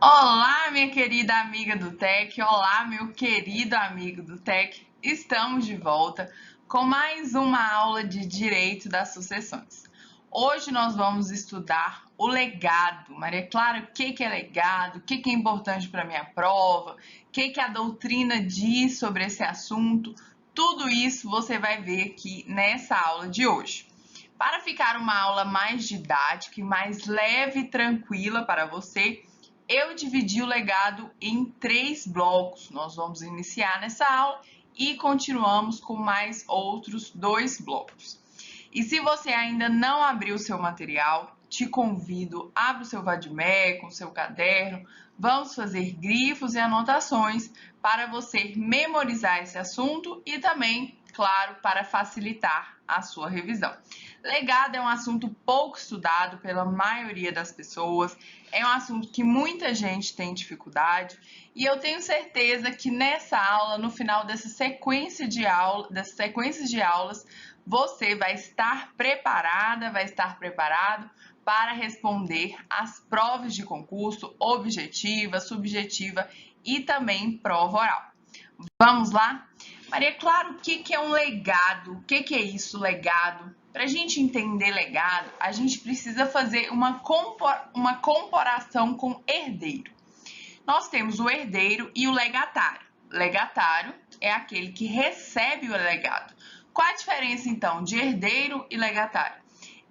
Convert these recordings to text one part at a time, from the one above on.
Olá, minha querida amiga do TEC, olá, meu querido amigo do TEC. Estamos de volta com mais uma aula de Direito das Sucessões. Hoje nós vamos estudar o legado. Maria Clara, o que é legado? O que é importante para a minha prova? O que a doutrina diz sobre esse assunto? Tudo isso você vai ver aqui nessa aula de hoje. Para ficar uma aula mais didática e mais leve e tranquila para você, eu dividi o legado em 3 blocos. Nós vamos iniciar nessa aula e continuamos com mais outros 2 blocos. E se você ainda não abriu o seu material, te convido, abra o seu Vadmec, o seu caderno, vamos fazer grifos e anotações para você memorizar esse assunto e também, claro, para facilitar a sua revisão. Legado é um assunto pouco estudado pela maioria das pessoas, é um assunto que muita gente tem dificuldade e eu tenho certeza que nessa aula, no final dessa sequência de dessas sequências de aulas, você vai estar preparada, vai estar preparado para responder às provas de concurso objetiva, subjetiva e também prova oral. Vamos lá? Maria Clara, o que é um legado? O que é isso, legado? Para a gente entender legado, a gente precisa fazer uma comparação com herdeiro. Nós temos o herdeiro e o legatário. Legatário é aquele que recebe o legado. Qual a diferença, então, de herdeiro e legatário?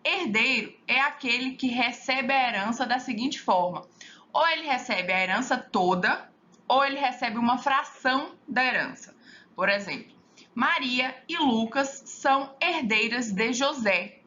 Herdeiro é aquele que recebe a herança da seguinte forma: ou ele recebe a herança toda, ou ele recebe uma fração da herança. Por exemplo, Maria e Lucas são herdeiras de José.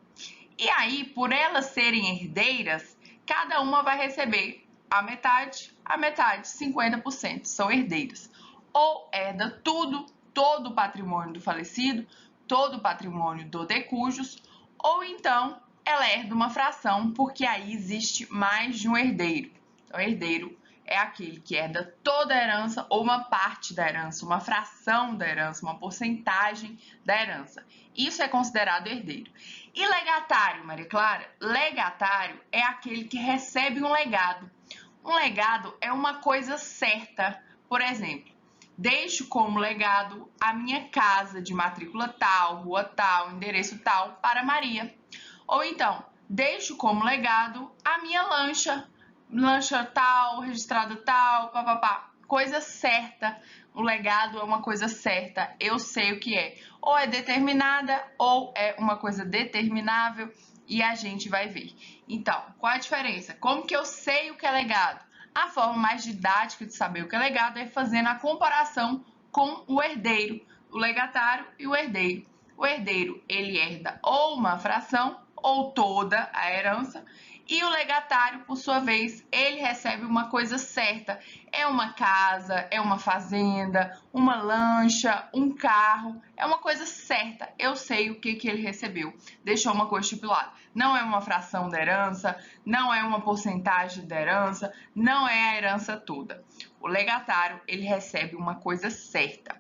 E aí, por elas serem herdeiras, cada uma vai receber a metade, 50%, são herdeiras. Ou herda tudo, todo o patrimônio do falecido, todo o patrimônio do decujus, ou então ela herda uma fração, porque aí existe mais de um herdeiro. Então, herdeiro é aquele que herda toda a herança ou uma parte da herança, uma fração da herança, uma porcentagem da herança. Isso é considerado herdeiro. E legatário, Maria Clara? Legatário é aquele que recebe um legado. Um legado é uma coisa certa. Por exemplo, deixo como legado a minha casa de matrícula tal, rua tal, endereço tal para Maria. Ou então, deixo como legado a minha lancha tal, registrada tal, papapá. Coisa certa. O legado é uma coisa certa. Eu sei o que é. Ou é determinada ou é uma coisa determinável e a gente vai ver. Então, qual a diferença? Como que eu sei o que é legado? A forma mais didática de saber o que é legado é fazendo a comparação com o herdeiro, o legatário e o herdeiro. O herdeiro, ele herda ou uma fração ou toda a herança, e o legatário, por sua vez, ele recebe uma coisa certa. É uma casa, é uma fazenda, uma lancha, um carro. É uma coisa certa. Eu sei o que ele recebeu. Deixou uma coisa estipulada. Não é uma fração da herança, não é uma porcentagem da herança, não é a herança toda. O legatário, ele recebe uma coisa certa.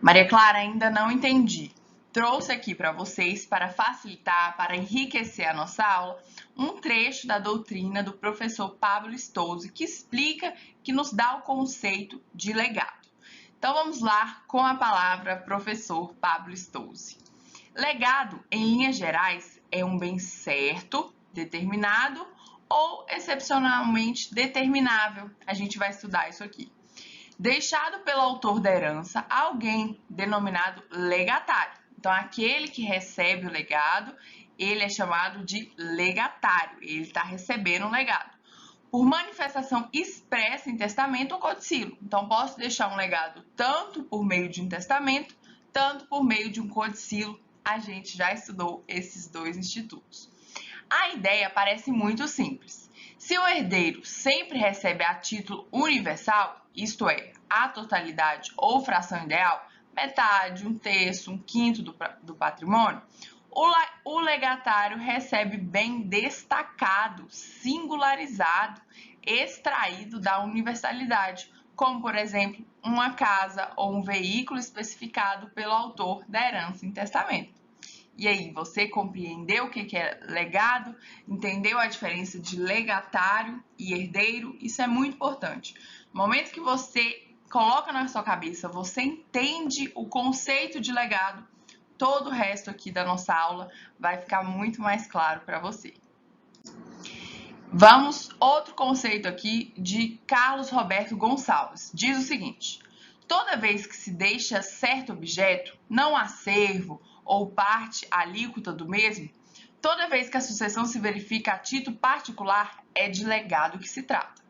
Maria Clara, ainda não entendi. Trouxe aqui para vocês, para facilitar, para enriquecer a nossa aula, um trecho da doutrina do professor Pablo Stouzy, que explica, que nos dá o conceito de legado. Então vamos lá com a palavra professor Pablo Stouzy. Legado, em linhas gerais, é um bem certo, determinado ou excepcionalmente determinável. A gente vai estudar isso aqui. Deixado pelo autor da herança a alguém denominado legatário. Então, aquele que recebe o legado, ele é chamado de legatário. Ele está recebendo um legado. Por manifestação expressa em testamento ou codicilo. Então, posso deixar um legado tanto por meio de um testamento, tanto por meio de um codicilo. A gente já estudou esses 2 institutos. A ideia parece muito simples. Se o herdeiro sempre recebe a título universal, isto é, a totalidade ou fração ideal, metade, 1/3, 1/5 do patrimônio, o legatário recebe bem destacado, singularizado, extraído da universalidade, como, por exemplo, uma casa ou um veículo especificado pelo autor da herança em testamento. E aí, você compreendeu o que é legado? Entendeu a diferença de legatário e herdeiro? Isso é muito importante. No momento que você coloca na sua cabeça, você entende o conceito de legado, todo o resto aqui da nossa aula vai ficar muito mais claro para você. Vamos, outro conceito aqui de Carlos Roberto Gonçalves. Diz o seguinte: toda vez que se deixa certo objeto, não acervo ou parte alíquota do mesmo, toda vez que a sucessão se verifica a título particular, é de legado que se trata.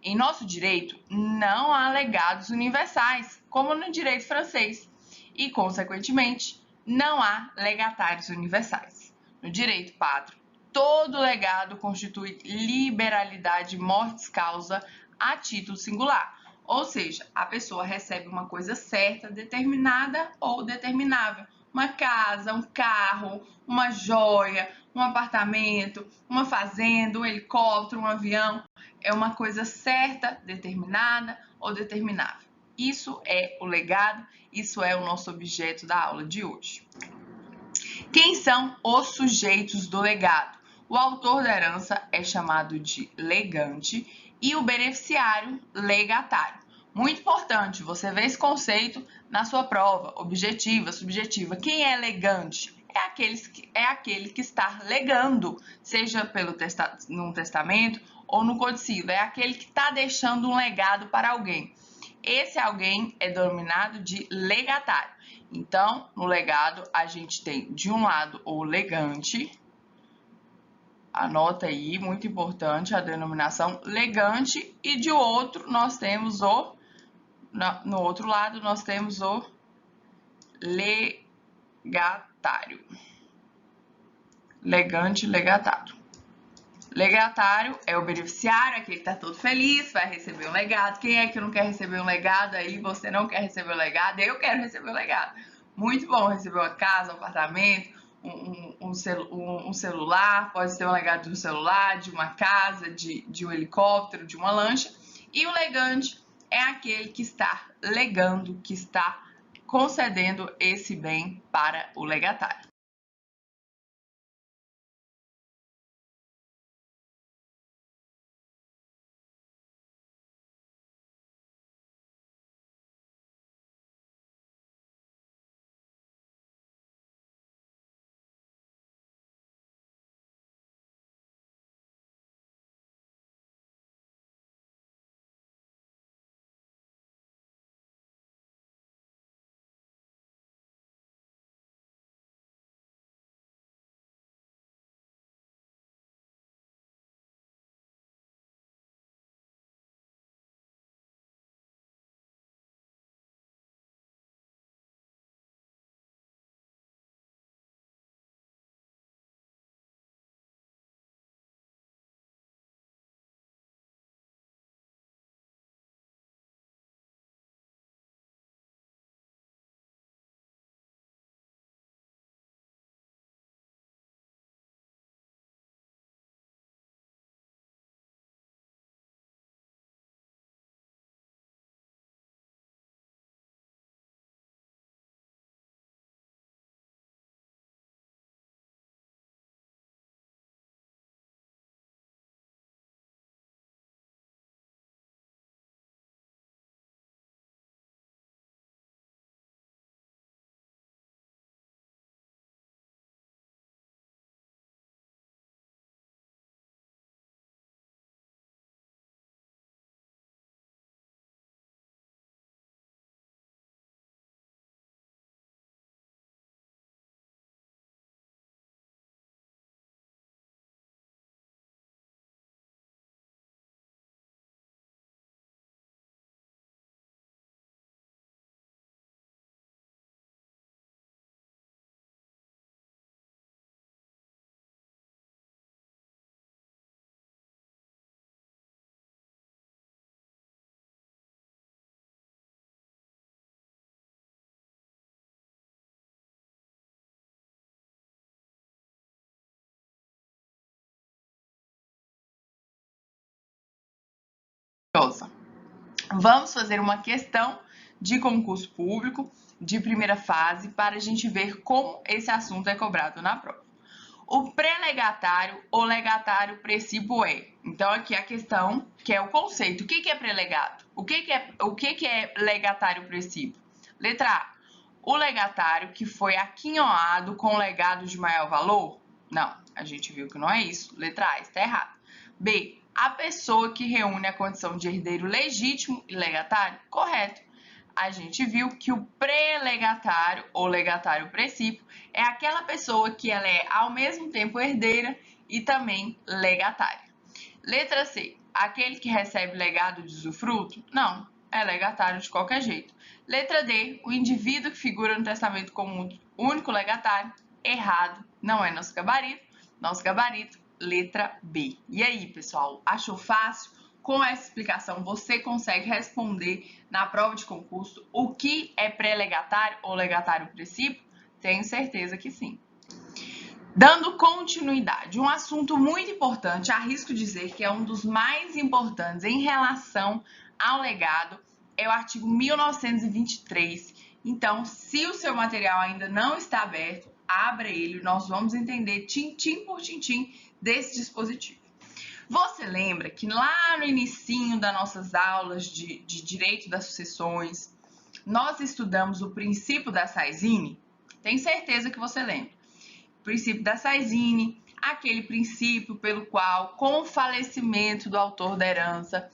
Em nosso direito, não há legados universais, como no direito francês, e, consequentemente, não há legatários universais. No direito pátrio, todo legado constitui liberalidade mortis causa a título singular, ou seja, a pessoa recebe uma coisa certa, determinada ou determinável, uma casa, um carro, uma joia, um apartamento, uma fazenda, um helicóptero, um avião, é uma coisa certa, determinada ou determinável. Isso é o legado, isso é o nosso objeto da aula de hoje. Quem são os sujeitos do legado? O autor da herança é chamado de legante e o beneficiário, legatário. Muito importante, você vê esse conceito na sua prova, objetiva, subjetiva. Quem é legante? É aquele que está legando, seja num testamento ou no codicilo. É aquele que está deixando um legado para alguém. Esse alguém é denominado de legatário. Então, no legado, a gente tem de um lado o legante, anota aí, muito importante a denominação legante, e de outro nós temos no outro lado nós temos o legatário. Legante, legatário. Legatário é o beneficiário, aquele que está todo feliz, vai receber um legado. Quem é que não quer receber um legado? Aí você não quer receber um legado, eu quero receber um legado. Muito bom receber uma casa, um apartamento, um celular, pode ser um legado de um celular, de uma casa, de um helicóptero, de uma lancha. E o legante é aquele que está legando, que está concedendo esse bem para o legatário. Vamos fazer uma questão de concurso público de primeira fase para a gente ver como esse assunto é cobrado na prova. O pré-legatário ou legatário precípio é. Então, aqui a questão, que é o conceito. O que é pré-legado? O que é legatário precípio? Letra A. O legatário que foi aquinhoado com legado de maior valor? Não, a gente viu que não é isso. Letra A, está errado. B. A pessoa que reúne a condição de herdeiro legítimo e legatário? Correto. A gente viu que o pré-legatário ou legatário precípio é aquela pessoa que ela é ao mesmo tempo herdeira e também legatária. Letra C. Aquele que recebe legado de usufruto? Não, é legatário de qualquer jeito. Letra D. O indivíduo que figura no testamento como único legatário? Errado, não é nosso gabarito. Nosso gabarito, letra B. E aí, pessoal, achou fácil? Com essa explicação, você consegue responder na prova de concurso o que é pré-legatário ou legatário precípio? Tenho certeza que sim. Dando continuidade, um assunto muito importante, arrisco dizer que é um dos mais importantes em relação ao legado, é o artigo 1923. Então, se o seu material ainda não está aberto, abra ele, nós vamos entender tintim por tintim desse dispositivo. Você lembra que lá no inicinho das nossas aulas de direito das sucessões, nós estudamos o princípio da Saizine? Tenho certeza que você lembra. O princípio da Saizine, aquele princípio pelo qual, com o falecimento do autor da herança,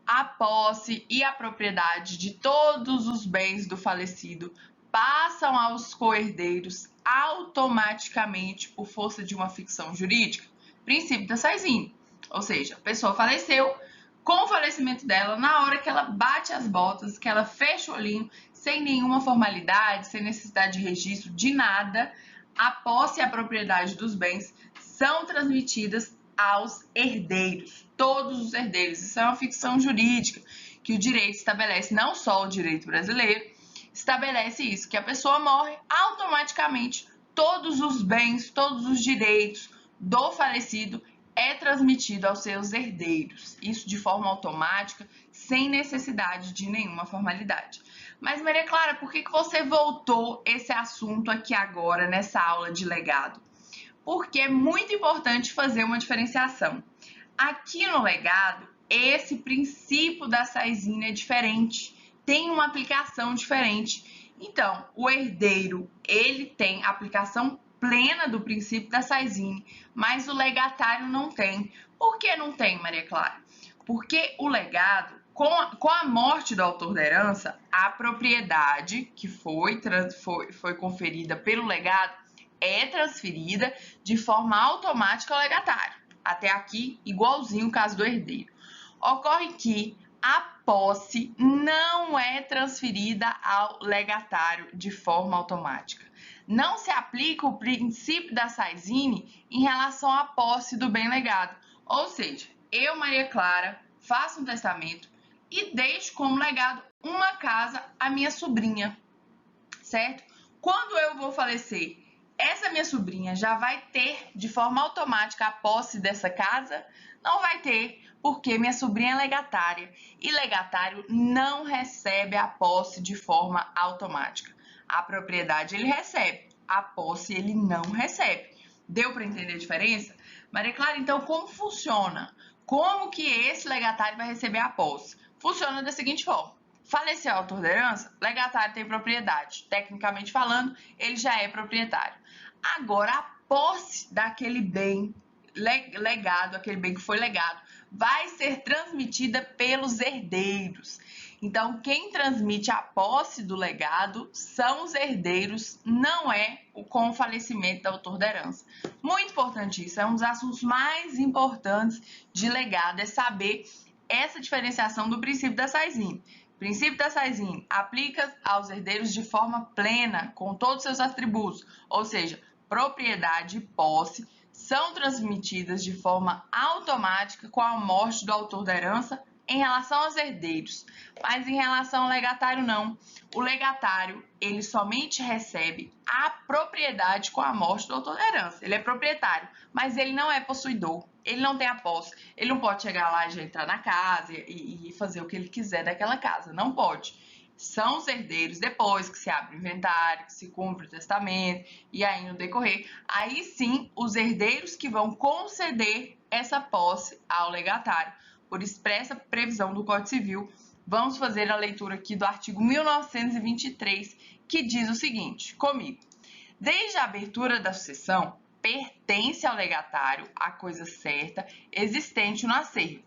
a posse e a propriedade de todos os bens do falecido passam aos coherdeiros automaticamente por força de uma ficção jurídica? Princípio da Saizine. Ou seja, a pessoa faleceu, com o falecimento dela, na hora que ela bate as botas, que ela fecha o olhinho, sem nenhuma formalidade, sem necessidade de registro, de nada, a posse e a propriedade dos bens são transmitidas aos herdeiros, todos os herdeiros. Isso é uma ficção jurídica que o direito estabelece, não só o direito brasileiro, estabelece isso, que a pessoa morre, automaticamente todos os bens, todos os direitos do falecido é transmitido aos seus herdeiros, isso de forma automática, sem necessidade de nenhuma formalidade. Mas, Maria Clara, por que você voltou esse assunto aqui agora, nessa aula de legado? Porque é muito importante fazer uma diferenciação. Aqui no legado, esse princípio da Saizine é diferente, tem uma aplicação diferente. Então, o herdeiro, ele tem aplicação plena do princípio da Saizine, mas o legatário não tem. Por que não tem, Maria Clara? Porque o legado, com a morte do autor da herança, a propriedade que foi conferida pelo legado é transferida de forma automática ao legatário. Até aqui, igualzinho o caso do herdeiro. Ocorre que a posse não é transferida ao legatário de forma automática. Não se aplica o princípio da Saizine em relação à posse do bem legado. Ou seja, eu, Maria Clara, faço um testamento e deixo como legado uma casa à minha sobrinha, certo? Quando eu vou falecer, essa minha sobrinha já vai ter de forma automática a posse dessa casa? Não vai ter, porque minha sobrinha é legatária e legatário não recebe a posse de forma automática. A propriedade ele recebe, a posse ele não recebe. Deu para entender a diferença? Maria Clara, então como funciona? Como que esse legatário vai receber a posse? Funciona da seguinte forma. Faleceu o autor da herança, legatário tem propriedade. Tecnicamente falando, ele já é proprietário. Agora, a posse daquele bem legado, aquele bem que foi legado, vai ser transmitida pelos herdeiros. Então, quem transmite a posse do legado são os herdeiros, não é com o falecimento do autor da herança. Muito importante isso, é um dos assuntos mais importantes de legado, é saber essa diferenciação do princípio da Saizine. O princípio da Saizine aplica aos herdeiros de forma plena, com todos os seus atributos, ou seja, propriedade e posse são transmitidas de forma automática com a morte do autor da herança? em relação aos herdeiros, mas em relação ao legatário não. O legatário, ele somente recebe a propriedade com a morte do autor da herança. Ele é proprietário, mas ele não é possuidor, ele não tem a posse, ele não pode chegar lá e já entrar na casa e fazer o que ele quiser daquela casa, não pode. São os herdeiros depois que se abre o inventário, que se cumpre o testamento e aí no decorrer, aí sim os herdeiros que vão conceder essa posse ao legatário, por expressa previsão do Código Civil. Vamos fazer a leitura aqui do artigo 1923, que diz o seguinte, comigo. Desde a abertura da sucessão, pertence ao legatário a coisa certa existente no acervo.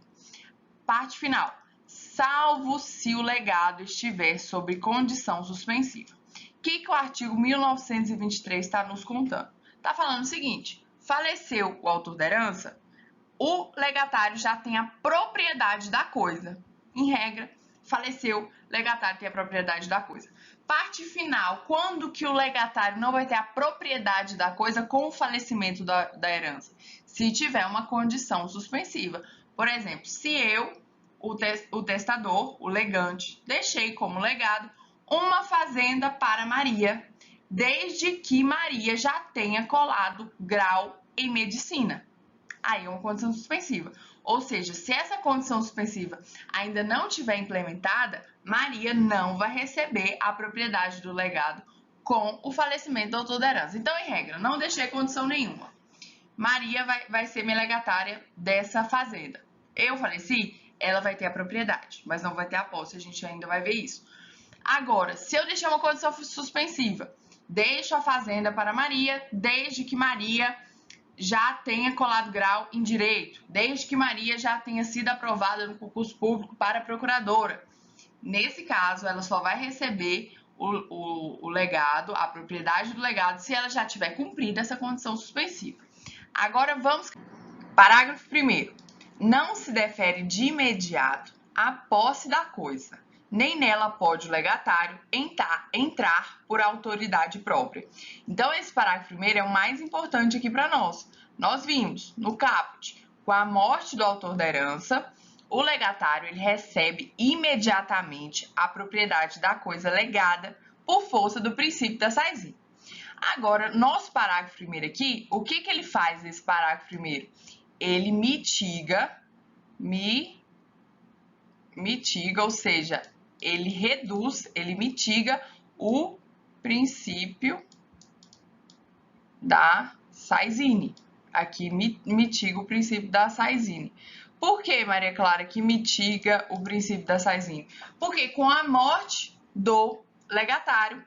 Parte final. Salvo se o legado estiver sob condição suspensiva. O que o artigo 1923 está nos contando? Está falando o seguinte, faleceu o autor da herança, o legatário já tem a propriedade da coisa. Em regra, faleceu, o legatário tem a propriedade da coisa. Parte final, quando que o legatário não vai ter a propriedade da coisa com o falecimento da herança? Se tiver uma condição suspensiva. Por exemplo, se eu, o testador, o legante, deixei como legado uma fazenda para Maria, desde que Maria já tenha colado grau em medicina. Aí é uma condição suspensiva. Ou seja, se essa condição suspensiva ainda não estiver implementada, Maria não vai receber a propriedade do legado com o falecimento do autor da herança. Então, em regra, não deixei condição nenhuma. Maria vai ser minha legatária dessa fazenda. Eu faleci, ela vai ter a propriedade, mas não vai ter a posse, a gente ainda vai ver isso. Agora, se eu deixar uma condição suspensiva, deixo a fazenda para Maria, desde que Maria já tenha colado grau em direito, desde que Maria já tenha sido aprovada no concurso público para procuradora. Nesse caso, ela só vai receber o legado, a propriedade do legado, se ela já tiver cumprido essa condição suspensiva. Agora vamos... Parágrafo 1º. Não se defere de imediato a posse da coisa, nem nela pode o legatário entrar por autoridade própria. Então, esse parágrafo 1º é o mais importante aqui para nós. Nós vimos no caput, com a morte do autor da herança, o legatário ele recebe imediatamente a propriedade da coisa legada por força do princípio da saisinha. Agora, nosso parágrafo 1º aqui, o que ele faz nesse parágrafo 1º? Ele mitiga, ou seja, ele reduz, ele mitiga o princípio da saisinne. Aqui mitiga o princípio da saisinne. Por que, Maria Clara, que mitiga o princípio da saisinne? Porque com a morte do legatário,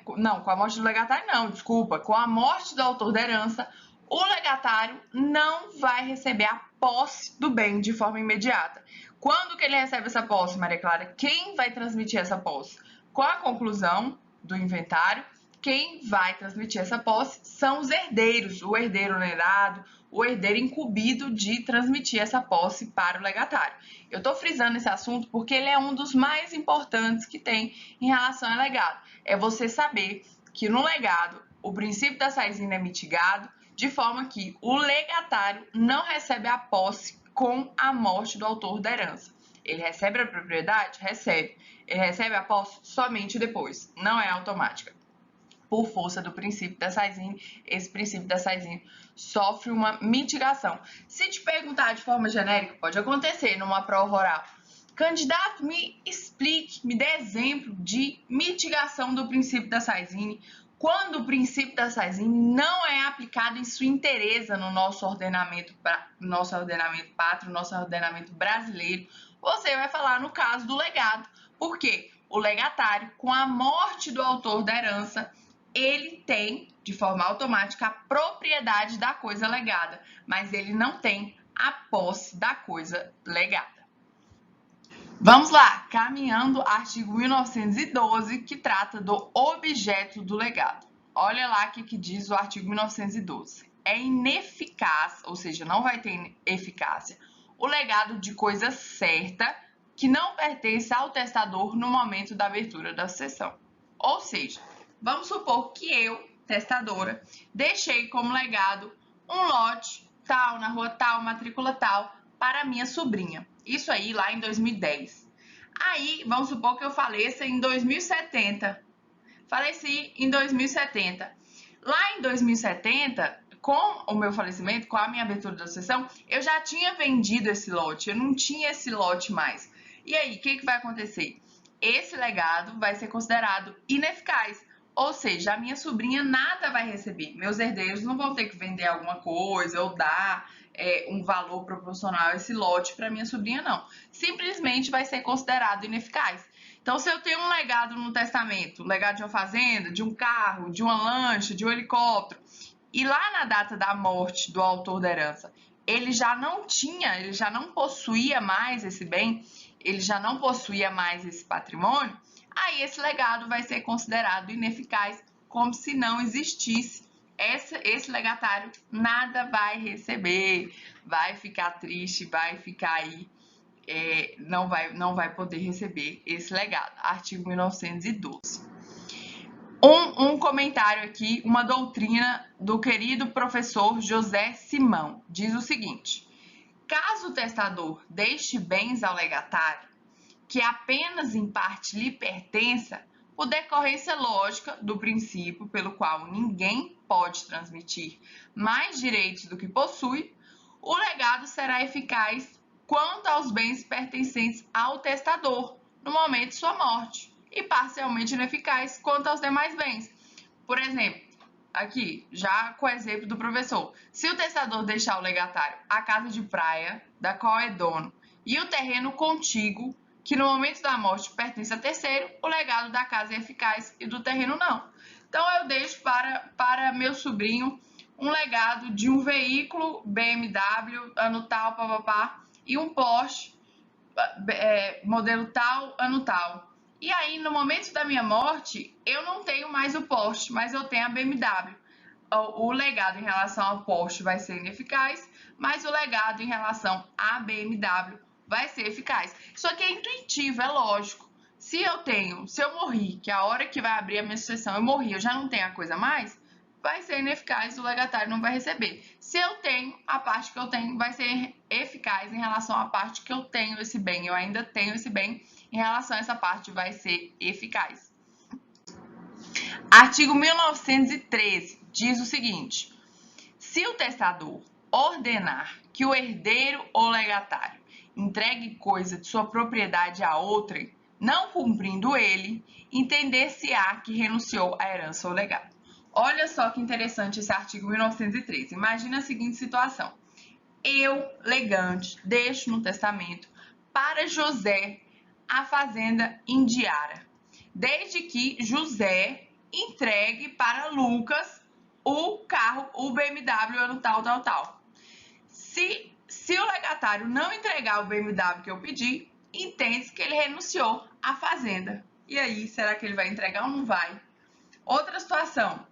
com a morte do legatário não, desculpa, com a morte do autor da herança, o legatário não vai receber a posse do bem de forma imediata. Quando que ele recebe essa posse, Maria Clara? Quem vai transmitir essa posse? Com a conclusão do inventário, quem vai transmitir essa posse são os herdeiros, o herdeiro onerado, o herdeiro incumbido de transmitir essa posse para o legatário. Eu estou frisando esse assunto porque ele é um dos mais importantes que tem em relação ao legado. É você saber que no legado o princípio da saisinne é mitigado, de forma que o legatário não recebe a posse com a morte do autor da herança. Ele recebe a propriedade? Recebe. Ele recebe a posse somente depois, não é automática. Por força do princípio da saisinne, esse princípio da saisinne sofre uma mitigação. Se te perguntar de forma genérica, pode acontecer numa prova oral. Candidato, me explique, me dê exemplo de mitigação do princípio da saisinne, quando o princípio da saisinne não é aplicado em sua inteireza no nosso ordenamento pátrio, nosso ordenamento brasileiro, você vai falar no caso do legado. Por quê? O legatário, com a morte do autor da herança, ele tem, de forma automática, a propriedade da coisa legada, mas ele não tem a posse da coisa legada. Vamos lá, caminhando artigo 1912, que trata do objeto do legado. Olha lá o que diz o artigo 1912. É ineficaz, ou seja, não vai ter eficácia, o legado de coisa certa que não pertence ao testador no momento da abertura da sucessão. Ou seja, vamos supor que eu, testadora, deixei como legado um lote tal, na rua tal, matrícula tal, para minha sobrinha. Isso aí lá em 2010. Aí, vamos supor que eu faleça em 2070. Faleci em 2070. Lá em 2070, com o meu falecimento, com a minha abertura da sucessão, eu já tinha vendido esse lote, eu não tinha esse lote mais. E aí, o que vai acontecer? Esse legado vai ser considerado ineficaz. Ou seja, a minha sobrinha nada vai receber. Meus herdeiros não vão ter que vender alguma coisa ou dar um valor proporcional a esse lote para minha sobrinha, não. Simplesmente vai ser considerado ineficaz. Então, se eu tenho um legado no testamento, um legado de uma fazenda, de um carro, de uma lancha, de um helicóptero, e lá na data da morte do autor da herança, ele já não possuía mais esse bem, ele já não possuía mais esse patrimônio, aí esse legado vai ser considerado ineficaz, como se não existisse. Esse legatário nada vai receber, vai ficar triste, vai ficar aí, não vai poder receber esse legado. Artigo 1912. Um comentário aqui, uma doutrina do querido professor José Simão, diz o seguinte: caso o testador deixe bens ao legatário, que apenas em parte lhe pertença, por decorrência lógica do princípio pelo qual ninguém pode transmitir mais direitos do que possui, o legado será eficaz quanto aos bens pertencentes ao testador no momento de sua morte e parcialmente ineficaz quanto aos demais bens. Por exemplo, aqui, já com o exemplo do professor, se o testador deixar ao legatário a casa de praia, da qual é dono, e o terreno contíguo, que no momento da morte pertence a terceiro, o legado da casa é eficaz e do terreno não. Então, eu deixo para meu sobrinho um legado de um veículo BMW, ano tal, papapá, e um Porsche, modelo tal, ano tal. E aí, no momento da minha morte, eu não tenho mais o Porsche, mas eu tenho a BMW. O legado em relação ao Porsche vai ser ineficaz, mas o legado em relação à BMW vai ser eficaz. Isso aqui é intuitivo, é lógico. Se eu morri, que a hora que vai abrir a minha sucessão eu morri, eu já não tenho a coisa mais, vai ser ineficaz, o legatário não vai receber. Se eu tenho, a parte que eu tenho vai ser eficaz em relação à parte que eu tenho esse bem. Eu ainda tenho esse bem, em relação a essa parte vai ser eficaz. Artigo 1913 diz o seguinte: se o testador ordenar que o herdeiro ou legatário entregue coisa de sua propriedade a outrem, não cumprindo ele, entender-se-á que renunciou à herança ou legado. Olha só que interessante esse artigo 1913. Imagina a seguinte situação: eu, legante, deixo no testamento para José a fazenda Indiara, desde que José entregue para Lucas o carro, o BMW ano tal, tal, tal. Se o legatário não entregar o BMW que eu pedi, entende-se que ele renunciou à fazenda. E aí, será que ele vai entregar ou não vai? Outra situação: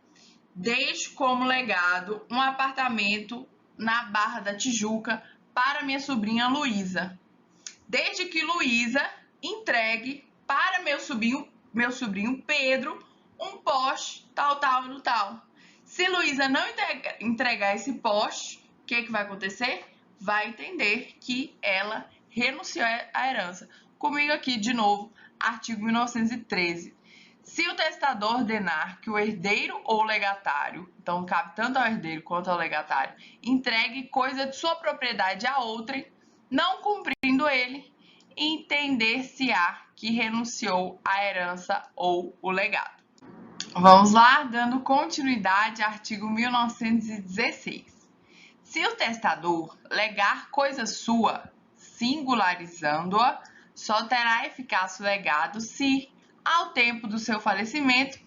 deixo como legado um apartamento na Barra da Tijuca para minha sobrinha Luísa, desde que Luísa entregue para meu sobrinho Pedro um Porsche tal, tal, no tal. Se Luísa não entregar esse Porsche, o que vai acontecer? Vai entender que ela renunciou à herança. Comigo aqui, de novo, artigo 1913. Se o testador ordenar que o herdeiro ou legatário, então cabe tanto ao herdeiro quanto ao legatário, entregue coisa de sua propriedade a outrem, não cumprindo ele, entender-se-á que renunciou à herança ou o legado. Vamos lá, dando continuidade ao artigo 1916. Se o testador legar coisa sua, singularizando-a, só terá eficácia o legado se, ao tempo do seu falecimento,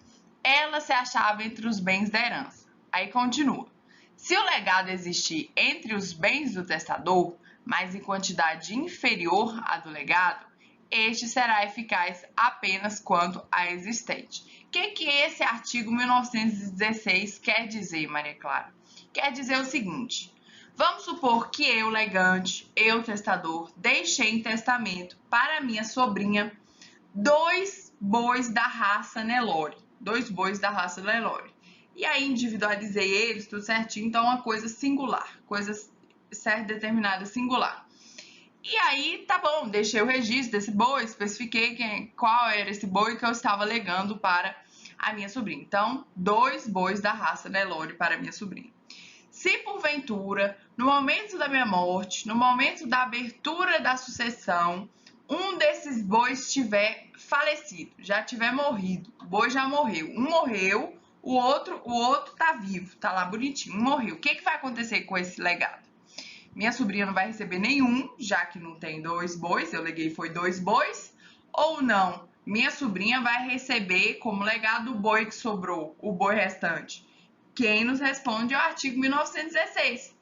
ela se achava entre os bens da herança. Aí continua. Se o legado existir entre os bens do testador, mas em quantidade inferior à do legado, este será eficaz apenas quanto a existente. O que esse artigo 1916 quer dizer, Maria Clara? Quer dizer o seguinte: vamos supor que eu, legante, eu, testador, deixei em testamento para minha sobrinha 2 bois da raça Nelore. 2 bois da raça Nelore. E aí individualizei eles, tudo certinho, então uma coisa singular, coisa certa, determinada, singular. E aí, tá bom, deixei o registro desse boi, especifiquei qual era esse boi que eu estava legando para a minha sobrinha. Então, 2 bois da raça Nelore para a minha sobrinha. Se porventura, no momento da minha morte, no momento da abertura da sucessão, um desses bois tiver falecido, já tiver morrido, o boi já morreu, um morreu, o outro tá vivo, tá lá bonitinho, um morreu. O que vai acontecer com esse legado? Minha sobrinha não vai receber nenhum, já que não tem 2 bois, eu leguei foi 2 bois, ou não? Minha sobrinha vai receber como legado o boi que sobrou, o boi restante. Quem nos responde é o artigo 1916.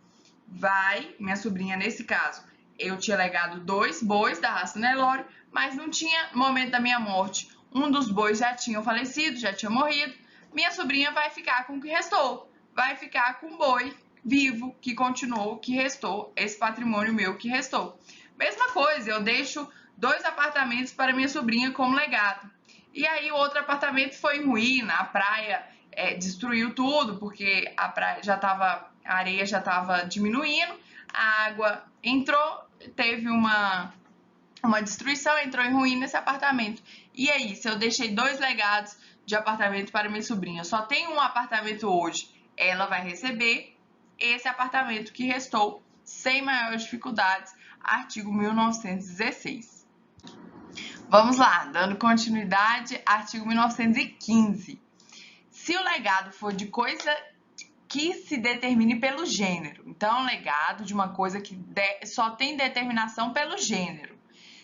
Minha sobrinha nesse caso, eu tinha legado 2 bois da raça Nelore, mas não tinha, no momento da minha morte, um dos bois já tinha falecido, já tinha morrido. Minha sobrinha vai ficar com o que restou, vai ficar com o boi vivo que continuou, que restou, esse patrimônio meu que restou. Mesma coisa, eu deixo 2 apartamentos para minha sobrinha como legado. E aí o outro apartamento foi em ruína, a praia destruiu tudo, porque a praia a areia já estava diminuindo, a água entrou, teve uma destruição, entrou em ruína esse apartamento. E aí, se eu deixei 2 legados de apartamento para minha sobrinha, só tem um apartamento hoje, ela vai receber esse apartamento que restou sem maiores dificuldades, artigo 1916. Vamos lá, dando continuidade, artigo 1915. Se o legado for de coisa que se determine pelo gênero, então, legado de uma coisa que só tem determinação pelo gênero,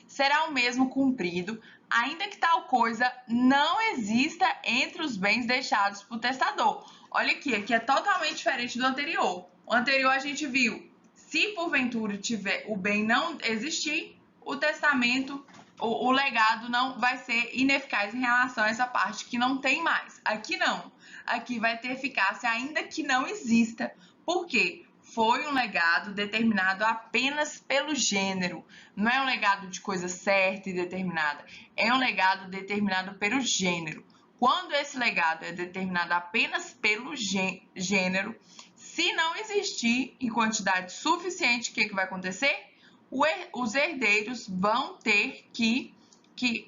será o mesmo cumprido, ainda que tal coisa não exista entre os bens deixados por testador. Olha aqui é totalmente diferente do anterior. O anterior a gente viu, se porventura o bem não existir, o testamento, o legado não vai ser ineficaz em relação a essa parte que não tem mais. Aqui não. Aqui vai ter eficácia ainda que não exista. Por quê? Foi um legado determinado apenas pelo gênero. Não é um legado de coisa certa e determinada. É um legado determinado pelo gênero. Quando esse legado é determinado apenas pelo gênero, se não existir em quantidade suficiente, o que vai acontecer? Os herdeiros vão ter que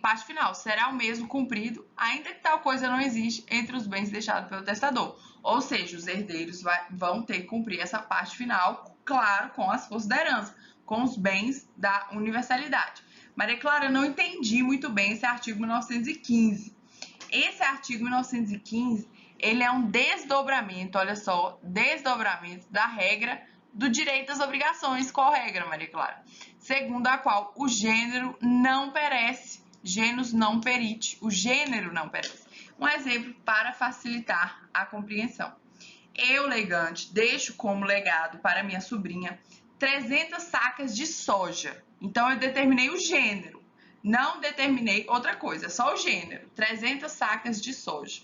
parte final, será o mesmo cumprido, ainda que tal coisa não existe entre os bens deixados pelo testador. Ou seja, os herdeiros vão ter que cumprir essa parte final, claro, com as forças da herança, com os bens da universalidade. Maria Clara, eu não entendi muito bem esse artigo 1915. Esse artigo 1915, ele é um desdobramento, olha só, desdobramento da regra do direito às obrigações. Qual regra, Maria Clara? Segundo a qual o gênero não perece, genus non perite, o gênero não perece. Um exemplo para facilitar a compreensão. Eu, legante, deixo como legado para minha sobrinha 300 sacas de soja. Então, eu determinei o gênero, não determinei outra coisa, só o gênero, 300 sacas de soja.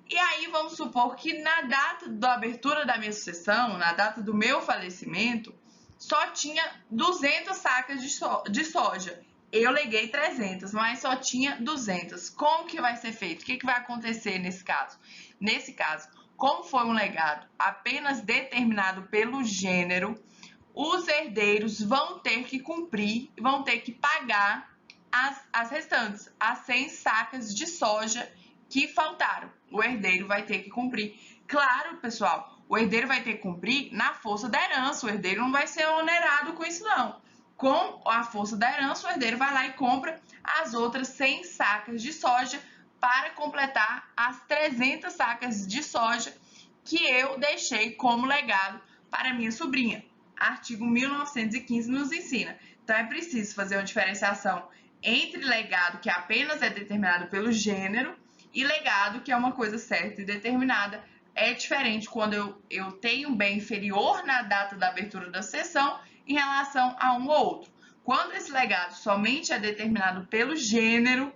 E aí, vamos supor que na data da abertura da minha sucessão, na data do meu falecimento, só tinha 200 sacas de soja. Eu leguei 300, mas só tinha 200. Como que vai ser feito? O que vai acontecer nesse caso? Nesse caso, como foi um legado apenas determinado pelo gênero, os herdeiros vão ter que cumprir, vão ter que pagar as restantes, as 100 sacas de soja que faltaram. O herdeiro vai ter que cumprir. Claro, pessoal, o herdeiro vai ter que cumprir na força da herança. O herdeiro não vai ser onerado com isso, não. Com a força da herança, o herdeiro vai lá e compra as outras 100 sacas de soja para completar as 300 sacas de soja que eu deixei como legado para minha sobrinha. Artigo 1915 nos ensina. Então, é preciso fazer uma diferenciação entre legado, que apenas é determinado pelo gênero, e legado, que é uma coisa certa e determinada. É diferente quando eu tenho um bem inferior na data da abertura da sucessão em relação a um ou outro. Quando esse legado somente é determinado pelo gênero,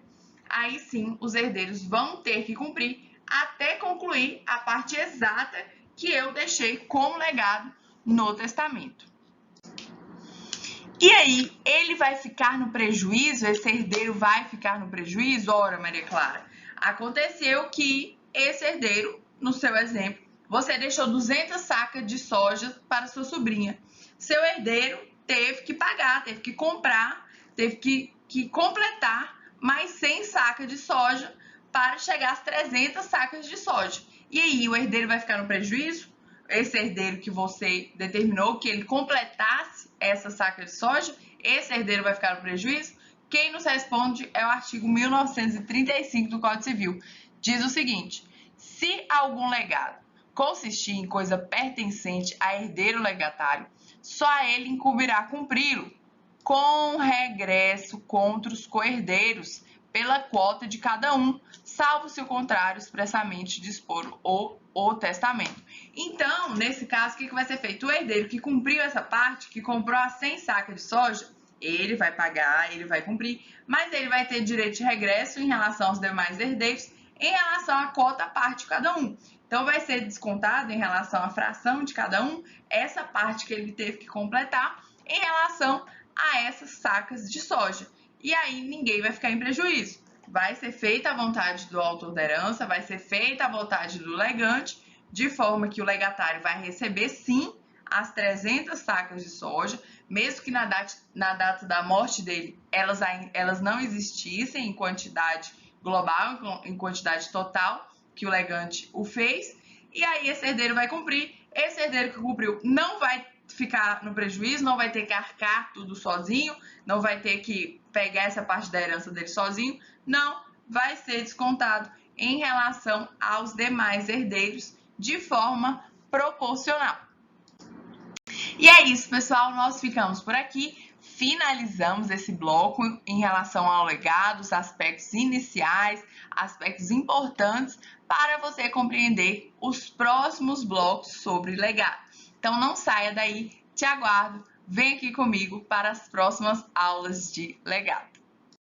aí sim os herdeiros vão ter que cumprir até concluir a parte exata que eu deixei como legado no testamento. E aí, ele vai ficar no prejuízo? Esse herdeiro vai ficar no prejuízo? Ora, Maria Clara, aconteceu que esse herdeiro, no seu exemplo, você deixou 200 sacas de soja para sua sobrinha. Seu herdeiro teve que pagar, teve que comprar, teve que completar mais 100 sacas de soja para chegar às 300 sacas de soja. E aí, o herdeiro vai ficar no prejuízo? Esse herdeiro que você determinou que ele completasse essa saca de soja, esse herdeiro vai ficar no prejuízo? Quem nos responde é o artigo 1935 do Código Civil. Diz o seguinte: se algum legado consistir em coisa pertencente a herdeiro legatário, só a ele incumbirá cumpri-lo, com regresso contra os coherdeiros pela quota de cada um, salvo se o contrário expressamente dispor o testamento. Então, nesse caso, o que vai ser feito? O herdeiro que cumpriu essa parte, que comprou as 100 sacas de soja, ele vai pagar, ele vai cumprir, mas ele vai ter direito de regresso em relação aos demais herdeiros, em relação à cota parte de cada um. Então, vai ser descontado em relação à fração de cada um, essa parte que ele teve que completar, em relação a essas sacas de soja. E aí, ninguém vai ficar em prejuízo. Vai ser feita a vontade do autor da herança, vai ser feita a vontade do legante, de forma que o legatário vai receber, sim, as 300 sacas de soja, mesmo que na data da morte dele elas não existissem em quantidade global, em quantidade total, que o legante o fez, e aí esse herdeiro vai cumprir. Esse herdeiro que cumpriu não vai ficar no prejuízo, não vai ter que arcar tudo sozinho, não vai ter que pegar essa parte da herança dele sozinho, não, vai ser descontado em relação aos demais herdeiros de forma proporcional. E é isso, pessoal, nós ficamos por aqui. Finalizamos esse bloco em relação ao legado, os aspectos iniciais, aspectos importantes para você compreender os próximos blocos sobre legado. Então não saia daí, te aguardo, vem aqui comigo para as próximas aulas de legado.